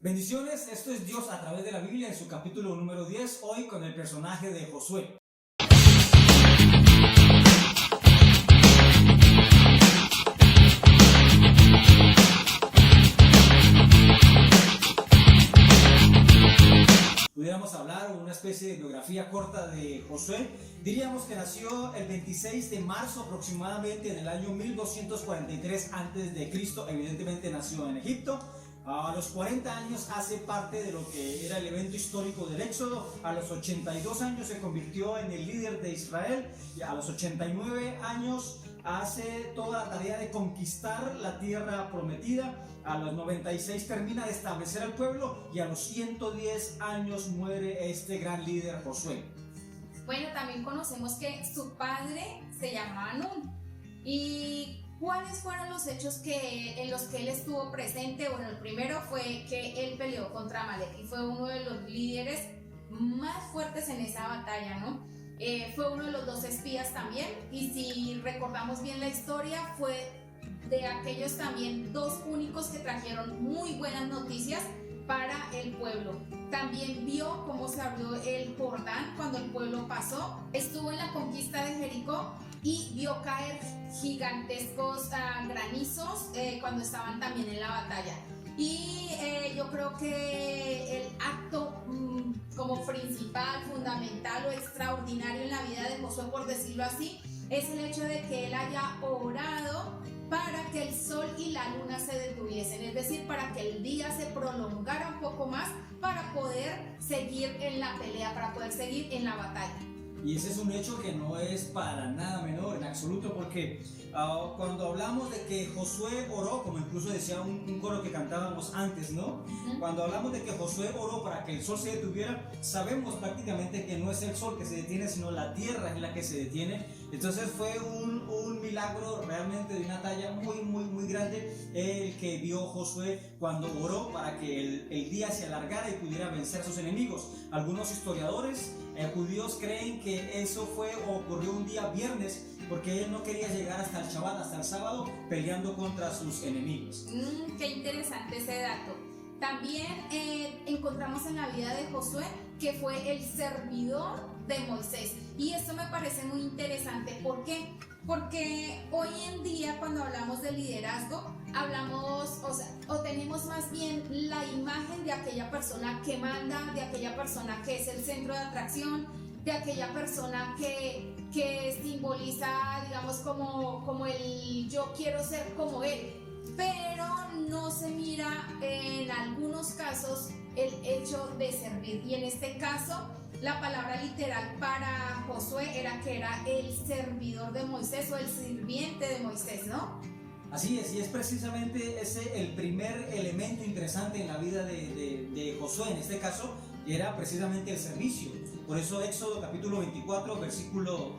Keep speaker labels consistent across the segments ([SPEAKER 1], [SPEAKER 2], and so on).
[SPEAKER 1] Bendiciones, esto es Dios a través de la Biblia en su capítulo número 10, hoy con el personaje de Josué. Pudiéramos hablar una especie de biografía corta de Josué. Diríamos que nació el 26 de marzo aproximadamente en el año 1243 a.C. Evidentemente nació en Egipto. A los 40 años hace parte de lo que era el evento histórico del Éxodo. A los 82 años se convirtió en el líder de Israel y a los 89 años hace toda la tarea de conquistar la tierra prometida. A los 96 termina de establecer al pueblo y a los 110 años muere este gran líder Josué.
[SPEAKER 2] Bueno, también conocemos que su padre se llamaba Nun. ¿Y cuáles fueron los hechos en los que él estuvo presente? Bueno, el primero fue que él peleó contra Amalek y fue uno de los líderes más fuertes en esa batalla, ¿no? Fue uno de los 2 espías también, y si recordamos bien la historia, fue de aquellos también 2 únicos que trajeron muy buenas noticias para el pueblo. También vio cómo se abrió el Jordán cuando el pueblo pasó, estuvo en la conquista de Jericó y vio caer gigantescos granizos cuando estaban también en la batalla. Y yo creo que el acto como principal, fundamental o extraordinario en la vida de Josué, por decirlo así, es el hecho de que él haya orado para que el sol y la luna se detuviesen, es decir, para que el día se prolongara un poco más para poder seguir en la pelea, para poder seguir en la batalla.
[SPEAKER 1] Y ese es un hecho que no es para nada menor en absoluto, porque cuando hablamos de que Josué oró, como incluso decía un coro que cantábamos antes, ¿no? Cuando hablamos de que Josué oró para que el sol se detuviera, sabemos prácticamente que no es el sol que se detiene, sino la tierra es la que se detiene. Entonces fue un milagro realmente de una talla muy grande el que vio Josué cuando oró para que el día se alargara y pudiera vencer a sus enemigos. Algunos historiadores judíos creen que eso ocurrió un día viernes, porque él no quería llegar hasta el Shabbat, hasta el sábado, peleando contra sus enemigos.
[SPEAKER 2] Qué interesante ese dato. También encontramos en la vida de Josué que fue el servidor de Moisés, y esto me parece muy interesante. ¿Por qué? Porque hoy en día, cuando hablamos de liderazgo, hablamos, o tenemos más bien la imagen de aquella persona que manda, de aquella persona que es el centro de atracción, de aquella persona que simboliza, digamos, como el yo quiero ser como él, pero no se mira en algunos casos el hecho de servir. Y en este caso, la palabra literal para Josué era que era el servidor de Moisés o el sirviente de Moisés, ¿no?
[SPEAKER 1] Así es, y es precisamente ese el primer elemento interesante en la vida de Josué, en este caso, era precisamente el servicio. Por eso Éxodo capítulo 24,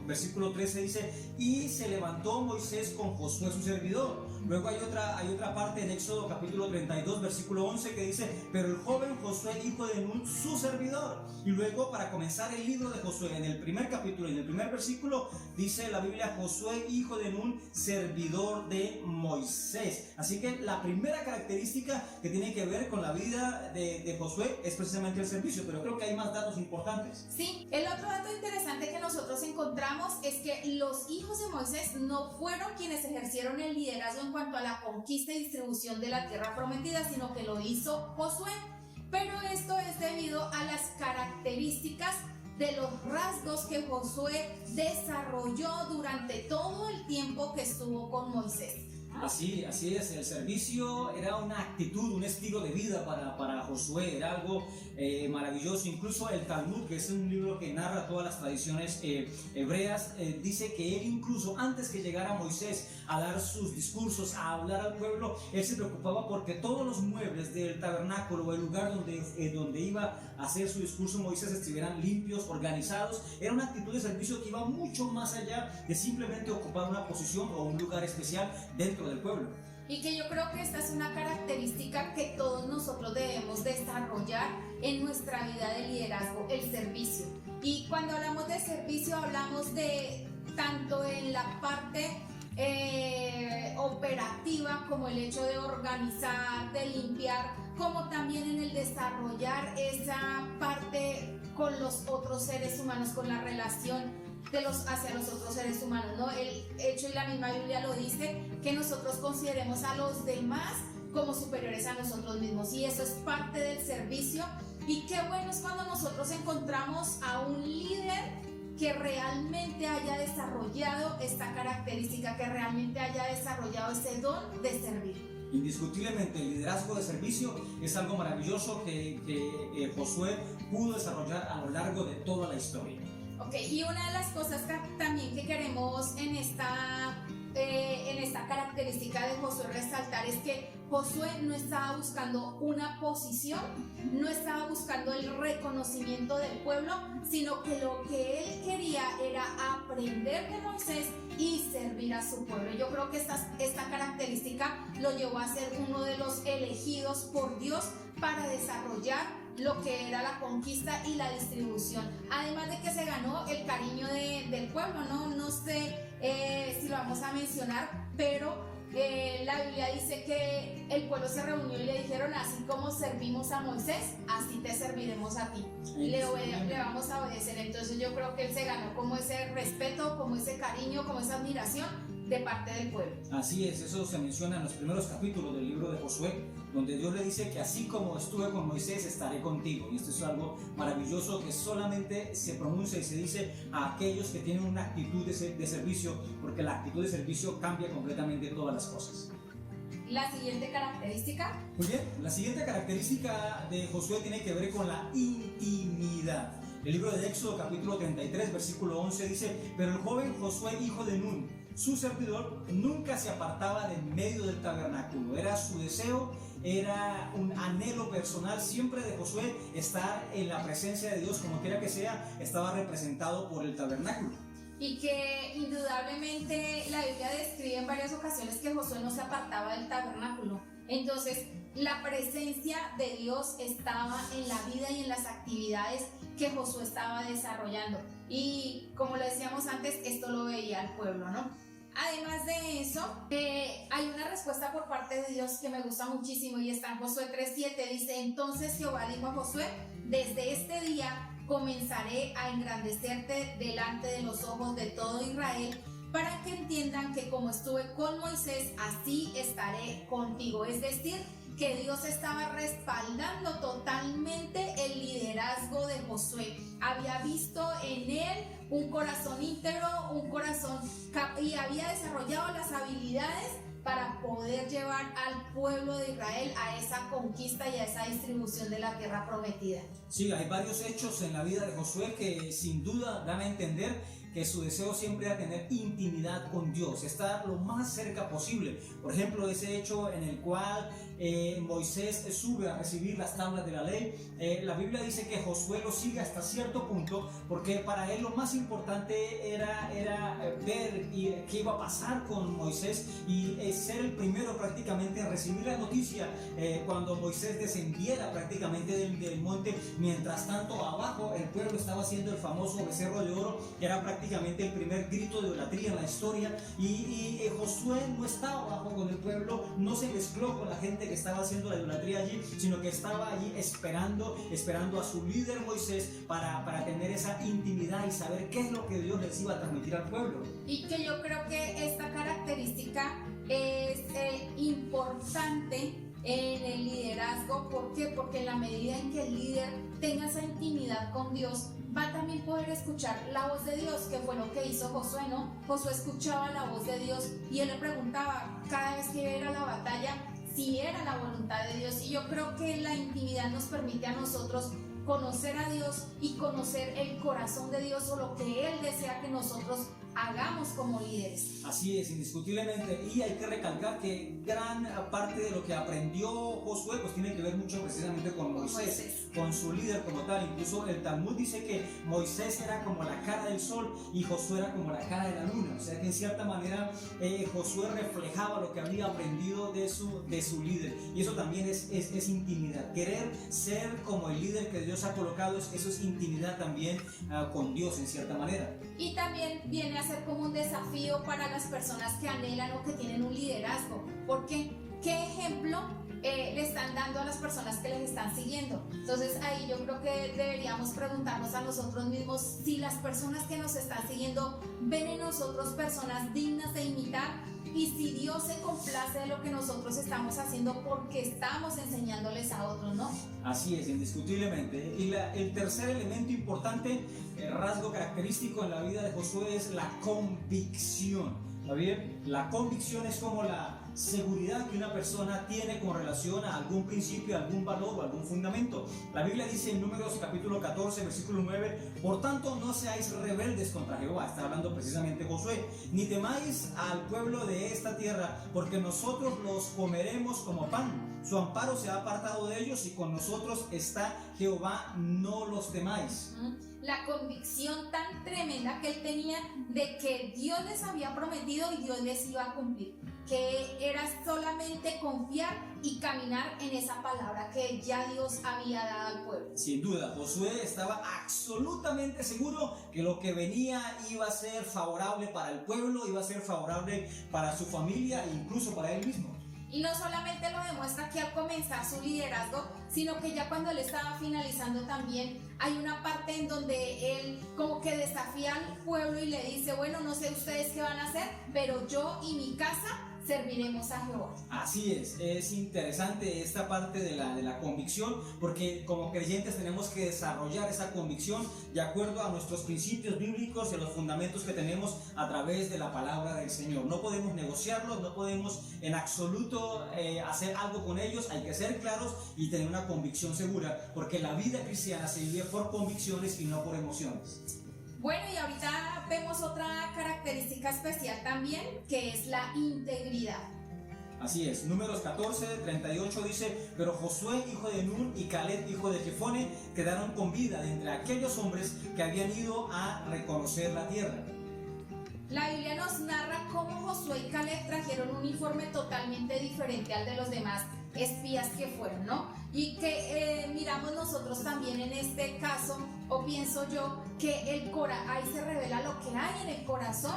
[SPEAKER 1] versículo 13 dice: y se levantó Moisés con Josué su servidor. Luego hay otra parte en Éxodo capítulo 32, versículo 11 que dice: pero el joven Josué, hijo de Nun, su servidor. Y luego, para comenzar el libro de Josué, en el primer capítulo, en el primer versículo, dice la Biblia: Josué, hijo de Nun, servidor de Moisés. Así que la primera característica que tiene que ver con la vida de Josué es precisamente el servicio, pero creo que hay más datos importantes.
[SPEAKER 2] Sí, el otro dato interesante que nosotros encontramos es que los hijos de Moisés no fueron quienes ejercieron el liderazgo en cuanto a la conquista y distribución de la tierra prometida, sino que lo hizo Josué. Pero esto es debido a las características de los rasgos que Josué desarrolló durante todo el tiempo que estuvo con Moisés.
[SPEAKER 1] Así es, el servicio era una actitud, un estilo de vida para Josué, era algo maravilloso. Incluso el Talmud, que es un libro que narra todas las tradiciones hebreas, dice que él, incluso antes que llegara Moisés a dar sus discursos, a hablar al pueblo, él se preocupaba porque todos los muebles del tabernáculo o el lugar donde iba a hacer su discurso Moisés estuvieran limpios, organizados. Era una actitud de servicio que iba mucho más allá de simplemente ocupar una posición o un lugar especial dentro del pueblo.
[SPEAKER 2] Y que yo creo que esta es una característica que todos nosotros debemos desarrollar en nuestra vida de liderazgo, el servicio. Y cuando hablamos de servicio, hablamos de tanto en la parte operativa, como el hecho de organizar, de limpiar, como también en el de desarrollar esa parte con los otros seres humanos, con la relación hacia los otros seres humanos, ¿no? El hecho, y la misma Biblia lo dice, que nosotros consideremos a los demás como superiores a nosotros mismos, y eso es parte del servicio. Y qué bueno es cuando nosotros encontramos a un líder que realmente haya desarrollado esta característica, que realmente haya desarrollado ese don de servir.
[SPEAKER 1] Indiscutiblemente el liderazgo de servicio es algo maravilloso que Josué pudo desarrollar a lo largo de toda la historia.
[SPEAKER 2] Ok, y una de las cosas también que queremos en esta característica de Josué resaltar es que Josué no estaba buscando una posición, no estaba buscando el reconocimiento del pueblo, sino que lo que él quería era aprender de Moisés y servir a su pueblo. Yo creo que esta característica lo llevó a ser uno de los elegidos por Dios para desarrollar lo que era la conquista y la distribución, además de que se ganó el cariño del pueblo, no sé si lo vamos a mencionar, pero la Biblia dice que el pueblo se reunió y le dijeron: así como servimos a Moisés, así te serviremos a ti, le vamos a obedecer. Entonces yo creo que él se ganó como ese respeto, como ese cariño, como esa admiración de parte del pueblo.
[SPEAKER 1] Así es, eso se menciona en los primeros capítulos del libro de Josué, donde Dios le dice que así como estuve con Moisés, estaré contigo. Y esto es algo maravilloso que solamente se pronuncia y se dice a aquellos que tienen una actitud de servicio, porque la actitud de servicio cambia completamente todas las cosas.
[SPEAKER 2] La siguiente característica.
[SPEAKER 1] Muy bien, la siguiente característica de Josué tiene que ver con la intimidad. El libro de Éxodo capítulo 33 versículo 11 dice: pero el joven Josué, hijo de Nun, su servidor, nunca se apartaba de medio del tabernáculo. Era su deseo, era un anhelo personal siempre de Josué estar en la presencia de Dios, como quiera que sea, estaba representado por el tabernáculo.
[SPEAKER 2] Y que indudablemente la Biblia describe en varias ocasiones que Josué no se apartaba del tabernáculo. Entonces, la presencia de Dios estaba en la vida y en las actividades que Josué estaba desarrollando. Y como lo decíamos antes, esto lo veía el pueblo, ¿no? Además de eso, hay una respuesta por parte de Dios que me gusta muchísimo, y está en Josué 3:7. Dice: entonces Jehová dijo a Josué: desde este día comenzaré a engrandecerte delante de los ojos de todo Israel, para que entiendan que como estuve con Moisés, así estaré contigo. Es decir, que Dios estaba respaldando totalmente el liderazgo de Josué. Había visto en él un corazón íntegro, un corazón y había desarrollado las habilidades para poder llevar al pueblo de Israel a esa conquista y a esa distribución de la tierra prometida.
[SPEAKER 1] Sí, hay varios hechos en la vida de Josué que sin duda dan a entender que su deseo siempre era tener intimidad con Dios, estar lo más cerca posible. Por ejemplo, ese hecho en el cual Moisés sube a recibir las tablas de la ley, la Biblia dice que Josué lo sigue hasta cierto punto, porque para él lo más importante era ver qué iba a pasar con Moisés y ser el primero prácticamente en recibir la noticia cuando Moisés descendiera prácticamente del monte. Mientras tanto, abajo el pueblo estaba haciendo el famoso becerro de oro, que era prácticamente el primer grito de idolatría en la historia, y Josué no estaba abajo con el pueblo, no se mezcló con la gente que estaba haciendo la idolatría allí, sino que estaba allí esperando a su líder Moisés para tener esa intimidad y saber qué es lo que Dios les iba a transmitir al pueblo.
[SPEAKER 2] Y que yo creo que esta característica es importante en el liderazgo. ¿Por qué? Porque en la medida en que el líder tenga esa intimidad con Dios, va a también poder escuchar la voz de Dios, que fue lo que hizo Josué, ¿no? Josué escuchaba la voz de Dios y él le preguntaba cada vez que era la batalla si era la voluntad de Dios. Y yo creo que la intimidad nos permite a nosotros conocer a Dios y conocer el corazón de Dios, o lo que Él desea que nosotros hagamos como líderes.
[SPEAKER 1] Así es, indiscutiblemente, y hay que recalcar que gran parte de lo que aprendió Josué pues tiene que ver mucho precisamente con Moisés, con su líder como tal. Incluso el Talmud dice que Moisés era como la cara del sol y Josué era como la cara de la luna, o sea que en cierta manera Josué reflejaba lo que había aprendido de su líder, y eso también es intimidad. Querer ser como el líder que Dios ha colocado, eso es intimidad también con Dios en cierta manera.
[SPEAKER 2] Y también viene a ser como un desafío para las personas que anhelan o que tienen un liderazgo. ¿Por qué? ¿Qué ejemplo le están dando a las personas que les están siguiendo. Entonces ahí yo creo que deberíamos preguntarnos a nosotros mismos si las personas que nos están siguiendo ven en nosotros personas dignas de imitar, y si Dios se complace de lo que nosotros estamos haciendo porque estamos enseñándoles a otros, ¿no?
[SPEAKER 1] Así es, indiscutiblemente. Y el tercer elemento importante, el rasgo característico en la vida de Josué, es la convicción. ¿Está bien? La convicción es como la seguridad que una persona tiene con relación a algún principio, algún valor o algún fundamento. La Biblia dice en Números capítulo 14, versículo 9: por tanto no seáis rebeldes contra Jehová. Está hablando precisamente Josué. Ni temáis al pueblo de esta tierra, porque nosotros los comeremos como pan. Su amparo se ha apartado de ellos y con nosotros está Jehová, no los temáis.
[SPEAKER 2] La convicción tan tremenda que él tenía de que Dios les había prometido y Dios les iba a cumplir, que era solamente confiar y caminar en esa palabra que ya Dios había dado al pueblo.
[SPEAKER 1] Sin duda, Josué estaba absolutamente seguro que lo que venía iba a ser favorable para el pueblo, iba a ser favorable para su familia e incluso para él mismo.
[SPEAKER 2] Y no solamente lo demuestra aquí al comenzar su liderazgo, sino que ya cuando él estaba finalizando también hay una parte en donde él como que desafía al pueblo y le dice: bueno, no sé ustedes qué van a hacer, pero yo y mi casa serviremos a Jehová.
[SPEAKER 1] Así es interesante esta parte de la convicción, porque como creyentes tenemos que desarrollar esa convicción de acuerdo a nuestros principios bíblicos y a los fundamentos que tenemos a través de la palabra del Señor. No podemos negociarlos, no podemos en absoluto hacer algo con ellos. Hay que ser claros y tener una convicción segura, porque la vida cristiana se vive por convicciones y no por emociones.
[SPEAKER 2] Bueno, y ahorita vemos otra característica especial también, que es la integridad.
[SPEAKER 1] Así es, Números 14, 38 dice: pero Josué, hijo de Nun, y Caleb, hijo de Jefone, quedaron con vida de entre aquellos hombres que habían ido a reconocer la tierra.
[SPEAKER 2] La Biblia nos narra cómo Josué y Caleb trajeron un informe totalmente diferente al de los demás espías que fueron, ¿no? Y que miramos nosotros también en este caso, o pienso yo, que ahí se revela lo que hay en el corazón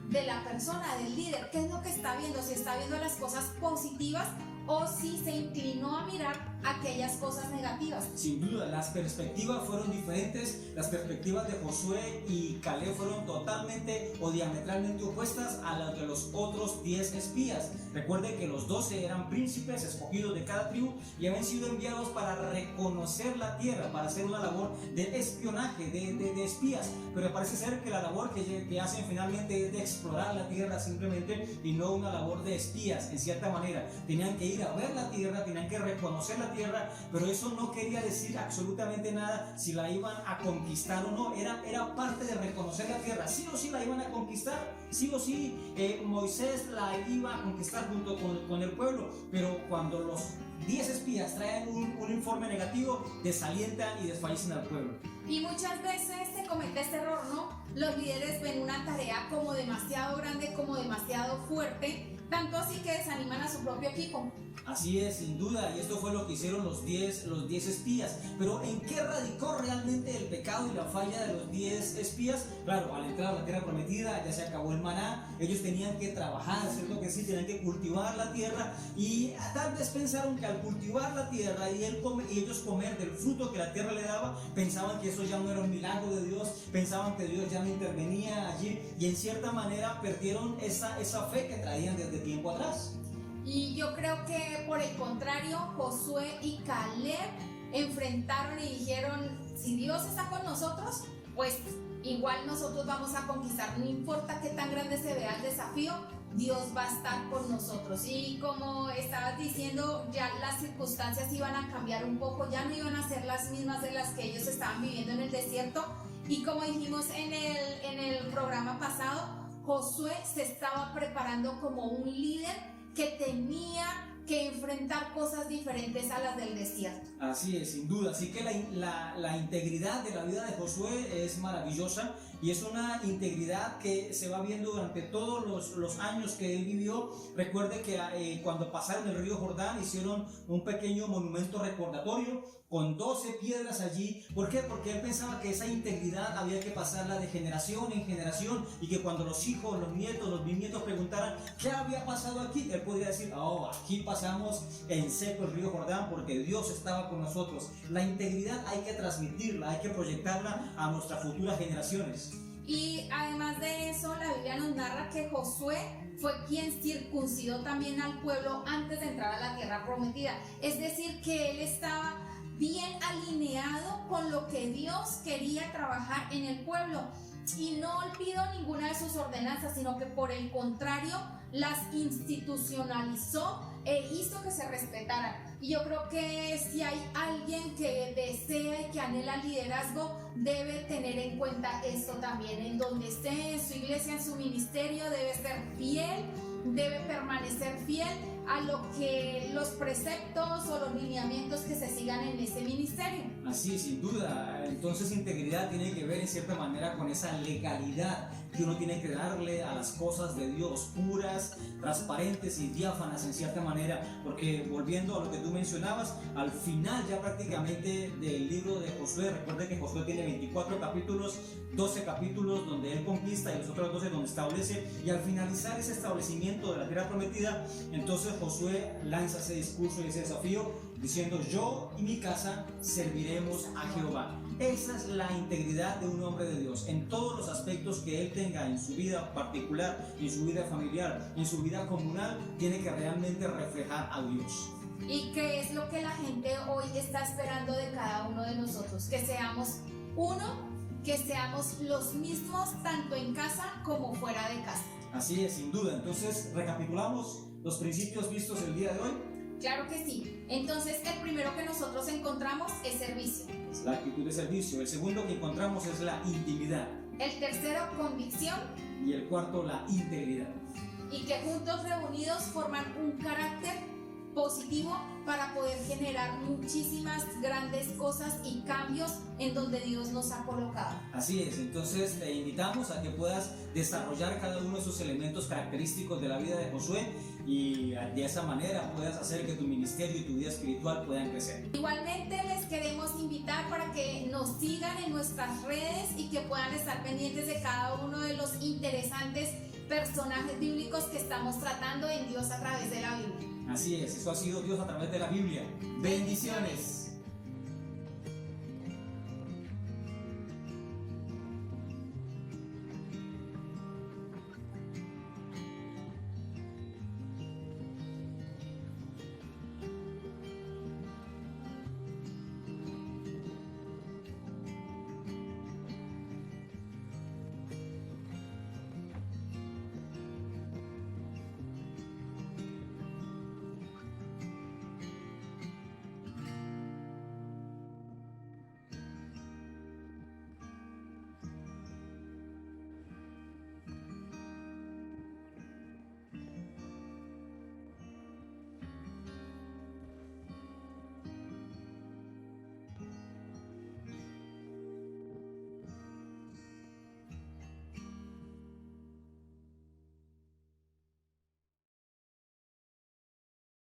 [SPEAKER 2] de la persona, del líder. ¿Qué es lo que está viendo? Si está viendo las cosas positivas o si se inclinó a mirar aquellas cosas negativas.
[SPEAKER 1] Sin duda, las perspectivas fueron diferentes. Las perspectivas de Josué y Caleb fueron totalmente o diametralmente opuestas a las de los otros 10 espías. Recuerden que los 12 eran príncipes escogidos de cada tribu y habían sido enviados para reconocer la tierra, para hacer una labor de espionaje, de espías. Pero parece ser que la labor que hacen finalmente es de explorar la tierra simplemente, y no una labor de espías. En cierta manera tenían que ir a ver la tierra, tenían que reconocer la tierra, pero eso no quería decir absolutamente nada si la iban a conquistar o no. Era parte de reconocer la tierra. Sí o sí la iban a conquistar, sí o sí Moisés la iba a conquistar junto con el pueblo, pero cuando los 10 espías traen un informe negativo, desalientan y desfallecen al pueblo.
[SPEAKER 2] Y muchas veces se comete este error, ¿no? Los líderes ven una tarea como demasiado grande, como demasiado fuerte, tanto así que desaniman a su propio equipo.
[SPEAKER 1] Así es, sin duda, y esto fue lo que hicieron los 10 espías. Pero ¿en qué radicó realmente el pecado y la falla de los 10 espías? Claro, al entrar a la tierra prometida ya se acabó el maná, ellos tenían que trabajar, ¿cierto que sí? Tenían que cultivar la tierra, y tal vez pensaron que al cultivar la tierra y ellos comer del fruto que la tierra le daba, pensaban que eso ya no era un milagro de Dios, pensaban que Dios ya no intervenía allí, y en cierta manera perdieron esa fe que traían desde tiempo atrás.
[SPEAKER 2] Y yo creo que por el contrario, Josué y Caleb enfrentaron y dijeron: si Dios está con nosotros, pues igual nosotros vamos a conquistar, no importa qué tan grande se vea el desafío, Dios va a estar por nosotros. Y como estabas diciendo, ya las circunstancias iban a cambiar un poco, ya no iban a ser las mismas de las que ellos estaban viviendo en el desierto. Y como dijimos en el programa pasado, Josué se estaba preparando como un líder que tenía que enfrentar cosas diferentes a las del desierto.
[SPEAKER 1] Así es, sin duda. Así que la integridad de la vida de Josué es maravillosa, y es una integridad que se va viendo durante todos los años que él vivió. Recuerde que cuando pasaron el río Jordán hicieron un pequeño monumento recordatorio con 12 piedras allí. ¿Por qué? Porque él pensaba que esa integridad había que pasarla de generación en generación, y que cuando los hijos, los nietos, los bisnietos preguntaran qué había pasado aquí, él podría decir: oh, aquí pasamos en seco el río Jordán porque Dios estaba con nosotros. La integridad hay que transmitirla, hay que proyectarla a nuestras futuras generaciones.
[SPEAKER 2] Y además de eso, la Biblia nos narra que Josué fue quien circuncidó también al pueblo antes de entrar a la tierra prometida. Es decir, que él estaba bien alineado con lo que Dios quería trabajar en el pueblo, y no olvidó ninguna de sus ordenanzas, sino que por el contrario las institucionalizó e hizo que se respetaran. Y yo creo que si hay alguien que desea y que anhela liderazgo, debe tener en cuenta esto también. En donde esté, en su iglesia, en su ministerio, debe ser fiel, debe permanecer fiel a lo que los preceptos o los lineamientos que se sigan en ese ministerio.
[SPEAKER 1] Así, sin duda. Entonces, integridad tiene que ver en cierta manera con esa legalidad que uno tiene que darle a las cosas de Dios, puras, transparentes y diáfanas en cierta manera. Porque volviendo a lo que tú mencionabas, al final ya prácticamente del libro de Josué, recuerde que Josué tiene 24 capítulos, 12 capítulos donde él conquista y los otros 12 donde establece, y al finalizar ese establecimiento de la tierra prometida, entonces Josué lanza ese discurso y ese desafío diciendo: yo y mi casa serviremos a Jehová. Esa es la integridad de un hombre de Dios, en todos los aspectos que él tenga en su vida particular, en su vida familiar, en su vida comunal, tiene que realmente reflejar a Dios.
[SPEAKER 2] ¿Y qué es lo que la gente hoy está esperando de cada uno de nosotros? Que seamos uno, que seamos los mismos tanto en casa como fuera de casa.
[SPEAKER 1] Así es, sin duda. Entonces, recapitulamos los principios vistos el día de hoy.
[SPEAKER 2] Claro que sí. Entonces, el primero que nosotros encontramos es servicio.
[SPEAKER 1] Es la actitud de servicio. El segundo que encontramos es la intimidad.
[SPEAKER 2] El tercero, convicción.
[SPEAKER 1] Y el cuarto, la integridad.
[SPEAKER 2] Y que juntos reunidos forman un carácter positivo para poder generar muchísimas grandes cosas y cambios en donde Dios nos ha colocado.
[SPEAKER 1] Así es, entonces te invitamos a que puedas desarrollar cada uno de esos elementos característicos de la vida de Josué, y de esa manera puedas hacer que tu ministerio y tu vida espiritual puedan crecer.
[SPEAKER 2] Igualmente les queremos invitar para que nos sigan en nuestras redes y que puedan estar pendientes de cada uno de los interesantes personajes bíblicos que estamos tratando en Dios a través de la Biblia.
[SPEAKER 1] Así es, eso ha sido Dios a través de la Biblia. Bendiciones.